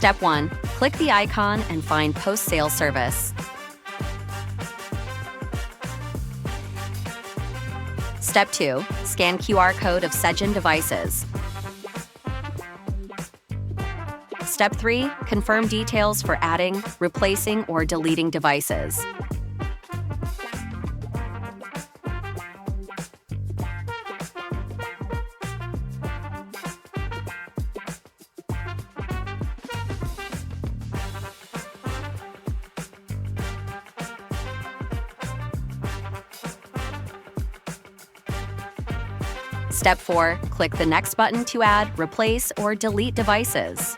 Step 1. Click the icon and find Post-Sale Service. Step 2. Scan QR code of Cegin devices. Step 3. Confirm details for adding, replacing, or deleting devices. Step 4. Click the Next button to add, replace, or delete devices.